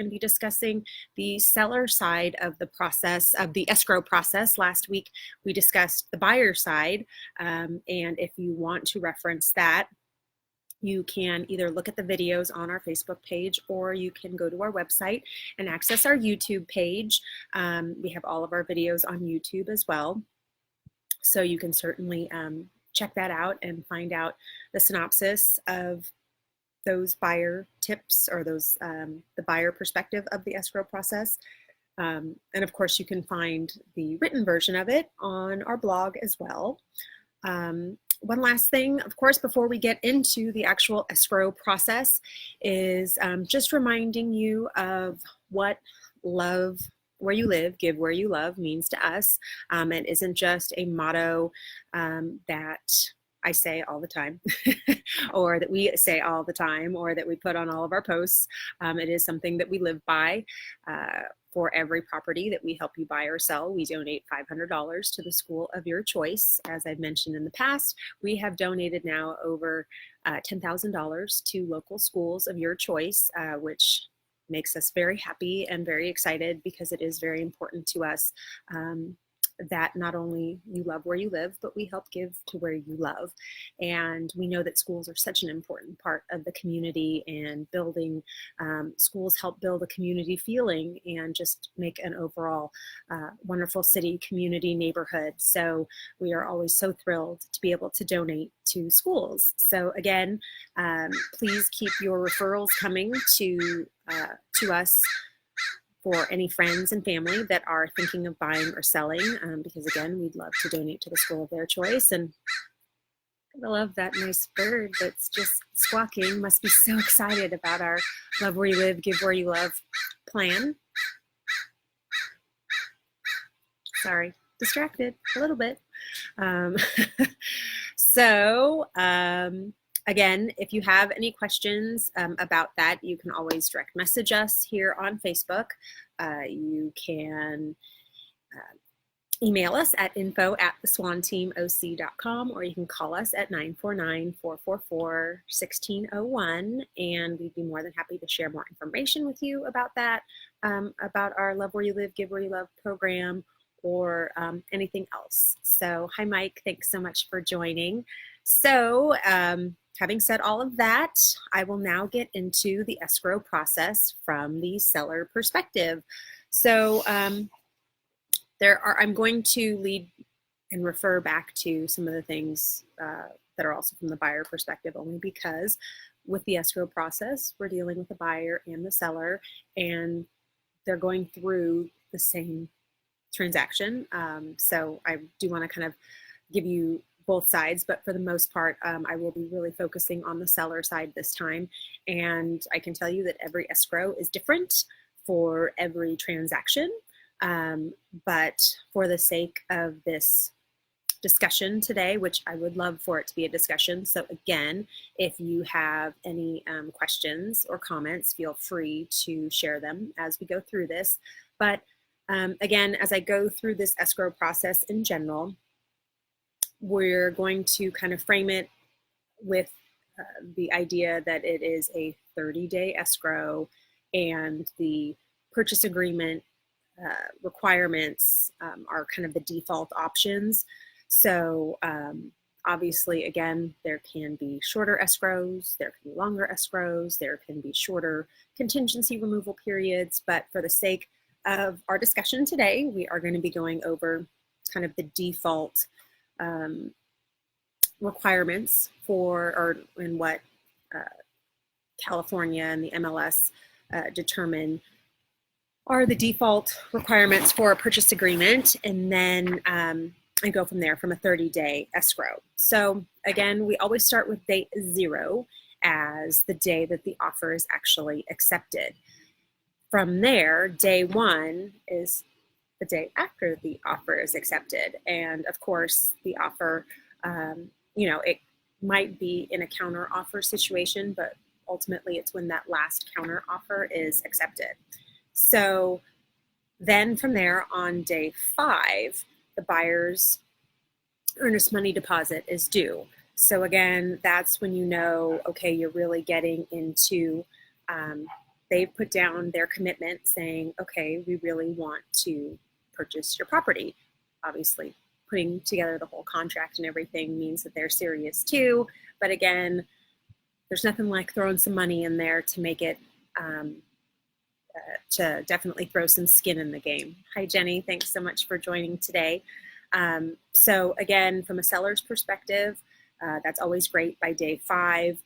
going to be discussing the seller side of the process, of the escrow process. Last week, we discussed the buyer side, and if you want to reference that, you can either look at the videos on our Facebook page, or you can go to our website and access our YouTube page. We have all of our videos on YouTube as well, so you can certainly check that out and find out the synopsis of those buyer tips, or those the buyer perspective of the escrow process. And of course, you can find the written version of it on our blog as well. One last thing, of course, before we get into the actual escrow process, is just reminding you of what love where you live, give where you love means to us. It isn't just a motto that I say all the time, or that we say all the time, or that we put on all of our posts. It is something that we live by. For every property that we help you buy or sell, we donate $500 to the school of your choice. As I've mentioned in the past, we have donated now over $10,000 to local schools of your choice, which makes us very happy and very excited, because it is very important to us that not only you love where you live, but we help give to where you love. And we know that schools are such an important part of the community, and building schools help build a community feeling and just make an overall wonderful city, community, neighborhood. So we are always so thrilled to be able to donate to schools. So again, please keep your referrals coming to us for any friends and family that are thinking of buying or selling, because again, we'd love to donate to the school of their choice. And I love that nice bird that's just squawking. Must be so excited about our Love Where You Live, Give Where You Love plan. Sorry, distracted a little bit. Again, if you have any questions about that, you can always direct message us here on Facebook. You can email us at info@theswanteamoc.com, or you can call us at 949-444-1601, and we'd be more than happy to share more information with you about that, about our Love Where You Live, Give Where You Love program, or anything else. So hi, Mike, thanks so much for joining. So having said all of that, I will now get into the escrow process from the seller perspective. So I'm going to lead and refer back to some of the things that are also from the buyer perspective, only because with the escrow process, we're dealing with the buyer and the seller, and they're going through the same transaction. So I do want to kind of give you both sides, but for the most part, I will be really focusing on the seller side this time. And I can tell you that every escrow is different for every transaction. But for the sake of this discussion today, which I would love for it to be a discussion. So again, if you have any questions or comments, feel free to share them as we go through this. But again, as I go through this escrow process in general, we're going to kind of frame it with the idea that it is a 30-day escrow, and the purchase agreement requirements are kind of the default options. So obviously, again, there can be shorter escrows, there can be longer escrows, there can be shorter contingency removal periods, but for the sake of our discussion today, we are going to be going over kind of the default requirements and what California and the MLS determine are the default requirements for a purchase agreement, and then I go from there from a 30-day escrow. So again, we always start with date 0 as the day that the offer is actually accepted. From there, day 1 is the day after the offer is accepted. And of course, the offer, it might be in a counter offer situation, but ultimately it's when that last counter offer is accepted. So then from there, on day 5, the buyer's earnest money deposit is due. So again, that's when you know, okay, you're really getting into they've put down their commitment saying, okay, we really want to purchase your property. Obviously, putting together the whole contract and everything means that they're serious too. But again, there's nothing like throwing some money in there to make it, to definitely throw some skin in the game. Hi, Jenny. Thanks so much for joining today. So again, from a seller's perspective, that's always great by day 5.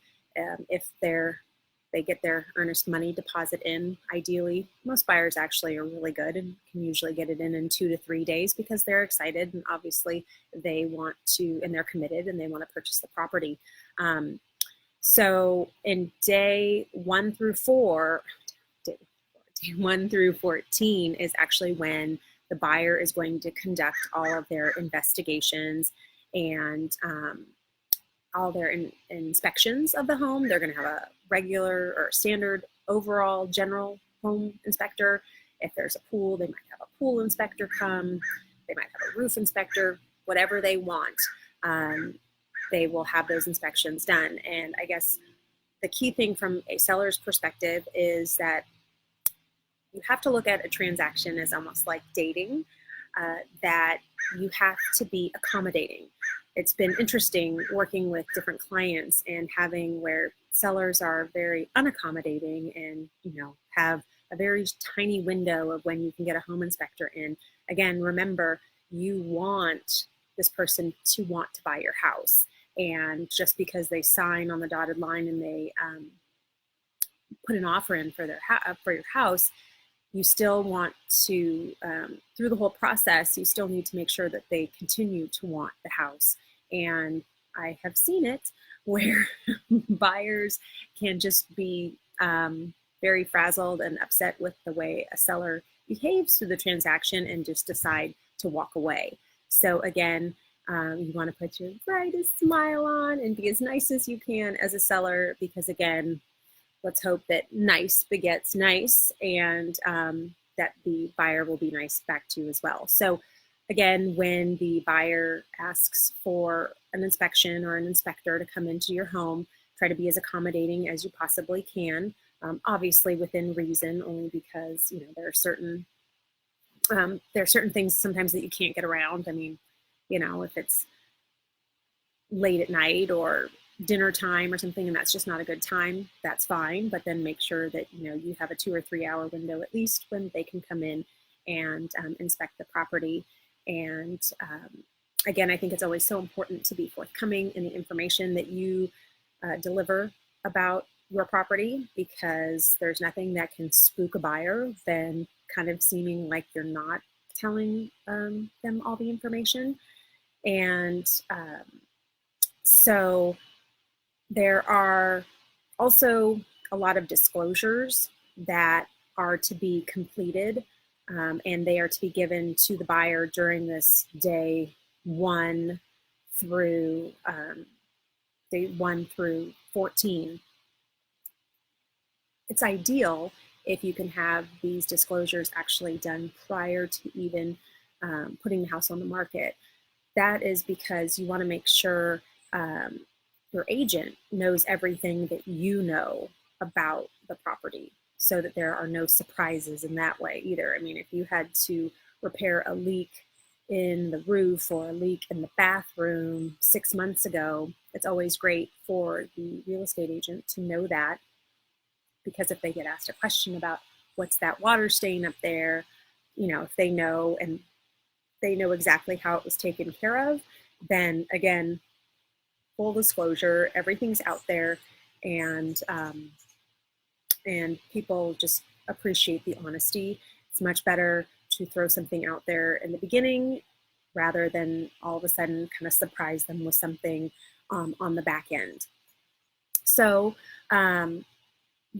If they get their earnest money deposit in, ideally, most buyers actually are really good and can usually get it in 2 to 3 days because they're excited and obviously they want to, and they're committed and they want to purchase the property. So in day 1 through 4, day 1 through 14 is actually when the buyer is going to conduct all of their investigations and all their inspections of the home. They're going to have a regular or standard overall general home inspector. If there's a pool, they might have a pool inspector come. They might have a roof inspector, whatever they want. They will have those inspections done. And I guess the key thing from a seller's perspective is that you have to look at a transaction as almost like dating, that you have to be accommodating. It's been interesting working with different clients and having where sellers are very unaccommodating and, have a very tiny window of when you can get a home inspector in. Again, remember, you want this person to want to buy your house. And just because they sign on the dotted line and they put an offer in for your house, you still want to, through the whole process, you still need to make sure that they continue to want the house. And I have seen it where buyers can just be very frazzled and upset with the way a seller behaves through the transaction and just decide to walk away. So again, you want to put your brightest smile on and be as nice as you can as a seller, because again, let's hope that nice begets nice, and that the buyer will be nice back to you as well. So again, when the buyer asks for an inspection or an inspector to come into your home, try to be as accommodating as you possibly can, obviously within reason, only because there are certain things sometimes that you can't get around. I mean, if it's late at night or dinner time or something and that's just not a good time, that's fine. But then make sure that you have a 2 or 3 hour window at least when they can come in and inspect the property. And again, I think it's always so important to be forthcoming in the information that you deliver about your property, because there's nothing that can spook a buyer than kind of seeming like you're not telling them all the information. And so there are also a lot of disclosures that are to be completed, and they are to be given to the buyer during this day 1 through 14. It's ideal if you can have these disclosures actually done prior to even putting the house on the market. That is because you want to make sure your agent knows everything that you know about the property, so that there are no surprises in that way either. I mean, if you had to repair a leak in the roof or a leak in the bathroom 6 months ago, it's always great for the real estate agent to know that, because if they get asked a question about what's that water stain up there, if they know and they know exactly how it was taken care of, then again, full disclosure, everything's out there, and people just appreciate the honesty. It's much better to throw something out there in the beginning rather than all of a sudden kind of surprise them with something on the back end. So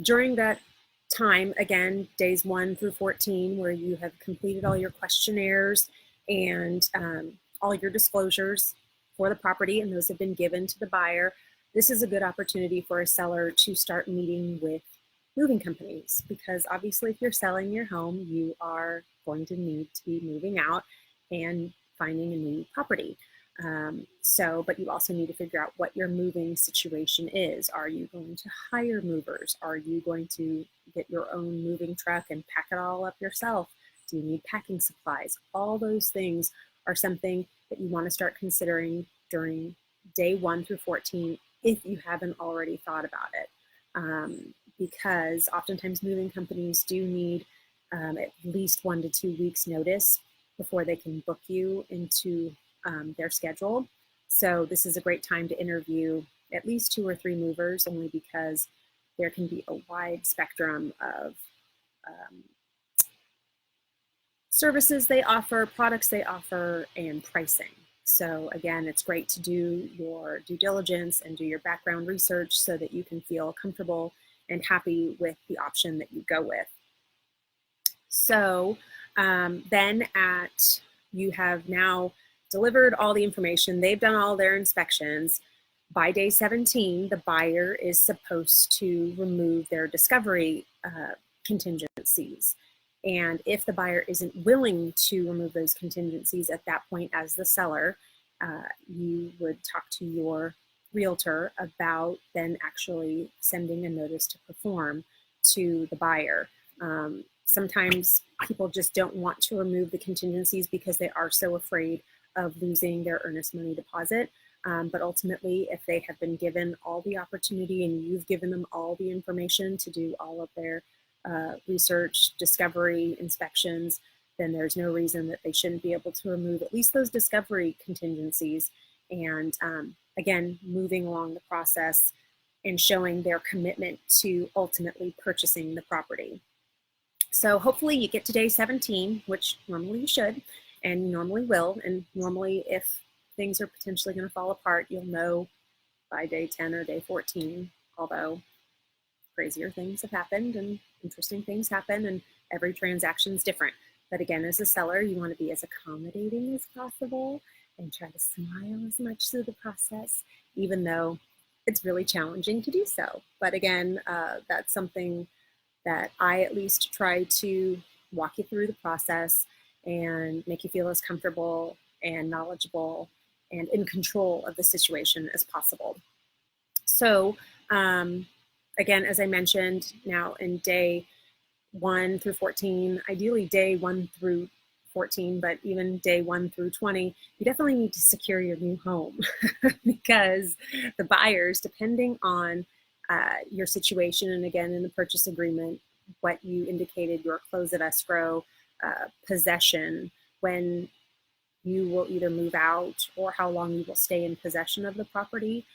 during that time, again, days 1 through 14, where you have completed all your questionnaires and all your disclosures for the property, and those have been given to the buyer, this is a good opportunity for a seller to start meeting with moving companies, because obviously if you're selling your home, you are going to need to be moving out and finding a new property. But you also need to figure out what your moving situation is. Are you going to hire movers? Are you going to get your own moving truck and pack it all up yourself? Do you need packing supplies? All those things are something that you want to start considering during day 1 through 14 if you haven't already thought about it. Because oftentimes moving companies do need at least 1 to 2 weeks notice before they can book you into their schedule. So this is a great time to interview at least 2 or 3 movers, only because there can be a wide spectrum of services they offer, products they offer, and pricing. So again, it's great to do your due diligence and do your background research so that you can feel comfortable and happy with the option that you go with. So you have now delivered all the information, they've done all their inspections. By day 17, the buyer is supposed to remove their discovery contingencies. And if the buyer isn't willing to remove those contingencies at that point as the seller, you would talk to your realtor about then actually sending a notice to perform to the buyer. Sometimes people just don't want to remove the contingencies because they are so afraid of losing their earnest money deposit. But ultimately, if they have been given all the opportunity and you've given them all the information to do all of their research, discovery, inspections, then there's no reason that they shouldn't be able to remove at least those discovery contingencies. And again, moving along the process and showing their commitment to ultimately purchasing the property. So hopefully you get to day 17, which normally you should, and you normally will. And normally if things are potentially going to fall apart, you'll know by day 10 or day 14, although crazier things have happened and interesting things happen, and every transaction is different. But again, as a seller, you want to be as accommodating as possible and try to smile as much through the process, even though it's really challenging to do so. But again, that's something that I at least try to walk you through the process and make you feel as comfortable and knowledgeable and in control of the situation as possible. So again, as I mentioned, now in day 1 through 14, ideally day 1 through 14, but even day 1 through 20, you definitely need to secure your new home because the buyers, depending on your situation, and again, in the purchase agreement, what you indicated, your close of escrow, possession, when you will either move out or how long you will stay in possession of the property.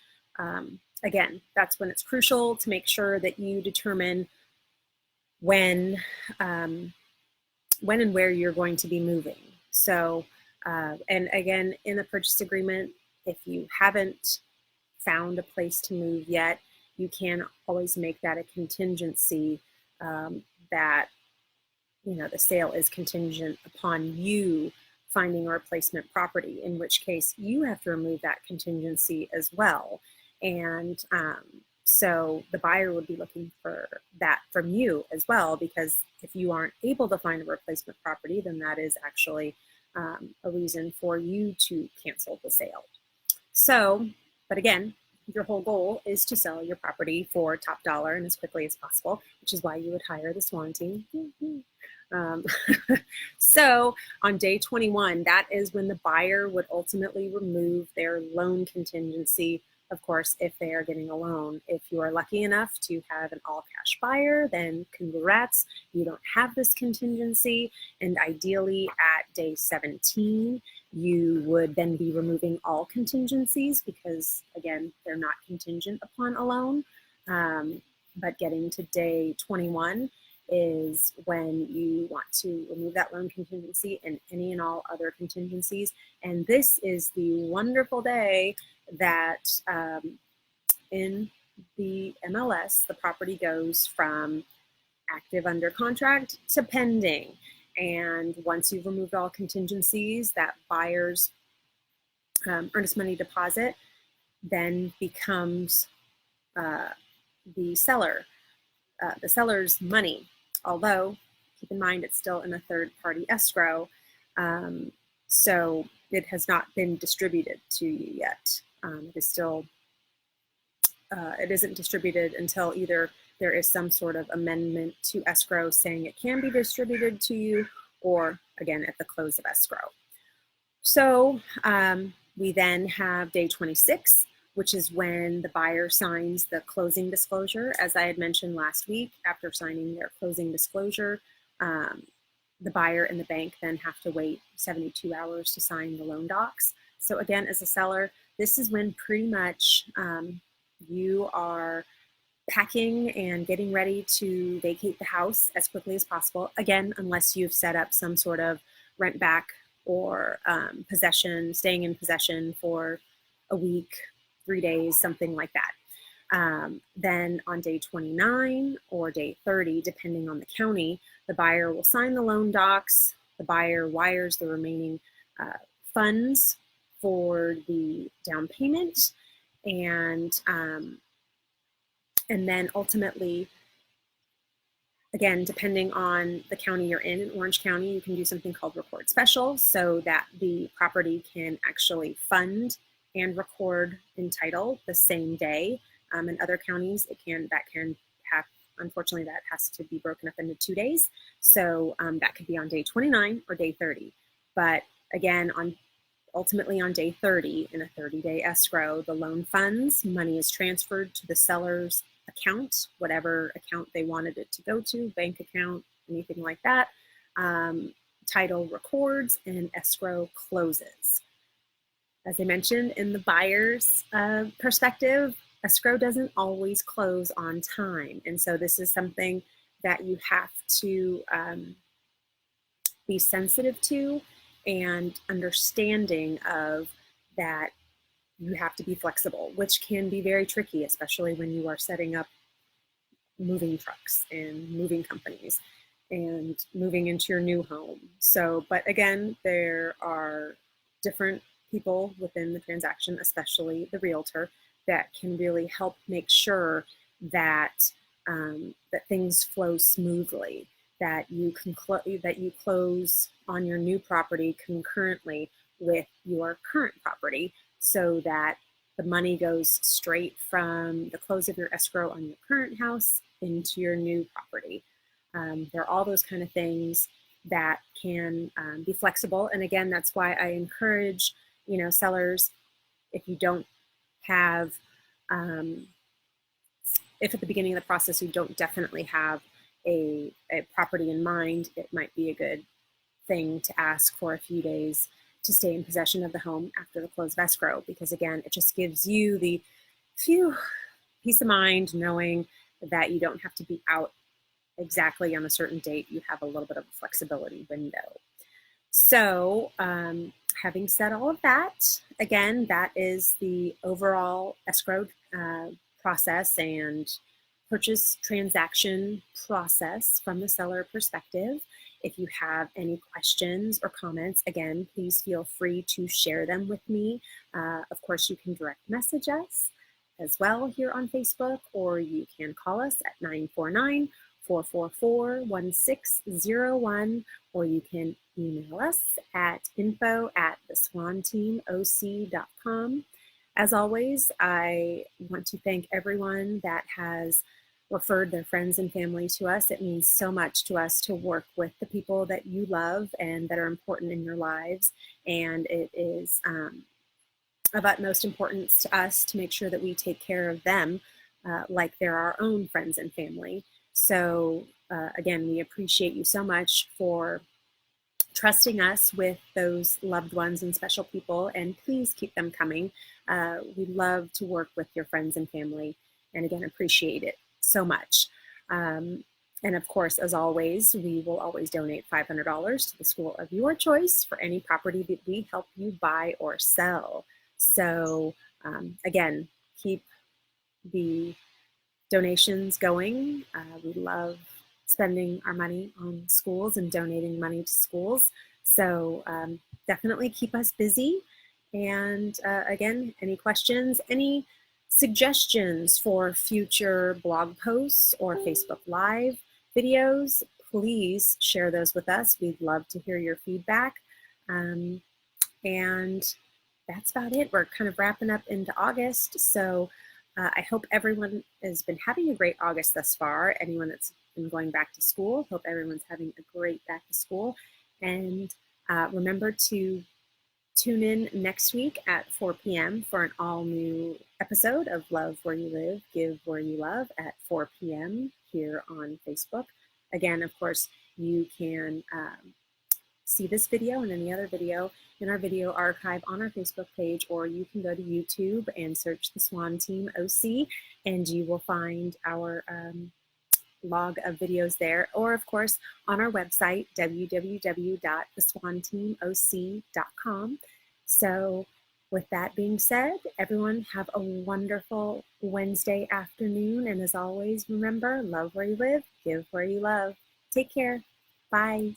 Again, that's when it's crucial to make sure that you determine when and where you're going to be moving. So, and again, in the purchase agreement, if you haven't found a place to move yet, you can always make that a contingency, that the sale is contingent upon you finding a replacement property, in which case you have to remove that contingency as well. And so the buyer would be looking for that from you as well, because if you aren't able to find a replacement property, then that is actually a reason for you to cancel the sale. So, but again, your whole goal is to sell your property for top dollar and as quickly as possible, which is why you would hire the Swan team. So on day 21, that is when the buyer would ultimately remove their loan contingency. Of course, if they are getting a loan. If you are lucky enough to have an all-cash buyer, then congrats, you don't have this contingency. And ideally at day 17, you would then be removing all contingencies because, again, they're not contingent upon a loan. But getting to day 21 is when you want to remove that loan contingency and any and all other contingencies. And this is the wonderful day that in the MLS, the property goes from active under contract to pending. And once you've removed all contingencies, that buyer's earnest money deposit then becomes the seller's money. Although, keep in mind, it's still in a third-party escrow. So it has not been distributed to you yet. It is still, it isn't distributed until either there is some sort of amendment to escrow saying it can be distributed to you, or again, at the close of escrow. So we then have day 26, which is when the buyer signs the closing disclosure. As I had mentioned last week, after signing their closing disclosure, the buyer and the bank then have to wait 72 hours to sign the loan docs. So again, as a seller, this is when pretty much you are packing and getting ready to vacate the house as quickly as possible. Again, unless you've set up some sort of rent back or possession, staying in possession for a week, 3 days, something like that. Then on day 29 or day 30, depending on the county, the buyer will sign the loan docs. The buyer wires the remaining funds for the down payment, and then ultimately, again, depending on the county you're in Orange County, you can do something called record special, so that the property can actually fund and record in title the same day. In other counties, unfortunately, that has to be broken up into 2 days. So that could be on day 29 or day 30. But again, ultimately on day 30, in a 30-day escrow, the loan funds, money is transferred to the seller's account, whatever account they wanted it to go to, bank account, anything like that. Title records and escrow closes. As I mentioned, in the buyer's perspective, escrow doesn't always close on time. And so this is something that you have to be sensitive to and understanding of, that you have to be flexible, which can be very tricky, especially when you are setting up moving trucks and moving companies and moving into your new home. So, but again, there are different people within the transaction, especially the realtor, that can really help make sure that that things flow smoothly, that you close on your new property concurrently with your current property, so that the money goes straight from the close of your escrow on your current house into your new property. There are all those kind of things that can be flexible. And again, that's why I encourage, sellers, if you don't have, if at the beginning of the process you don't definitely have a property in mind, it might be a good thing to ask for a few days to stay in possession of the home after the close of escrow, because again, it just gives you the peace of mind knowing that you don't have to be out exactly on a certain date. You have a little bit of a flexibility window. So having said all of that, again, that is the overall escrow process and purchase transaction process from the seller perspective. If you have any questions or comments, again, please feel free to share them with me. Of course, you can direct message us as well here on Facebook, or you can call us at 949-444-1601, or you can email us at info@theswanteamoc.com. As always, I want to thank everyone that has referred their friends and family to us. It means so much to us to work with the people that you love and that are important in your lives. And it is of utmost importance to us to make sure that we take care of them like they're our own friends and family. So again, we appreciate you so much for trusting us with those loved ones and special people, and please keep them coming. We love to work with your friends and family, and again, appreciate it so much. And of course, as always, we will always donate $500 to the school of your choice for any property that we help you buy or sell. So again, keep the donations going. We love spending our money on schools and donating money to schools. So definitely keep us busy. And again, any questions, any suggestions for future blog posts or Facebook Live videos, please share those with us. We'd love to hear your feedback. And that's about it. We're kind of wrapping up into August. So I hope everyone has been having a great August thus far. Anyone that's been going back to school, hope everyone's having a great back to school. And remember to tune in next week at 4 p.m. for an all new episode of Love Where You Live, Give Where You Love at 4 p.m. here on Facebook. Again, of course, you can see this video and any other video in our video archive on our Facebook page, or you can go to YouTube and search the Swan Team OC, and you will find our log of videos there, or of course on our website, www.theswanteamoc.com. So with that being said, everyone have a wonderful Wednesday afternoon, and as always, remember, love where you live, give where you love. Take care. Bye.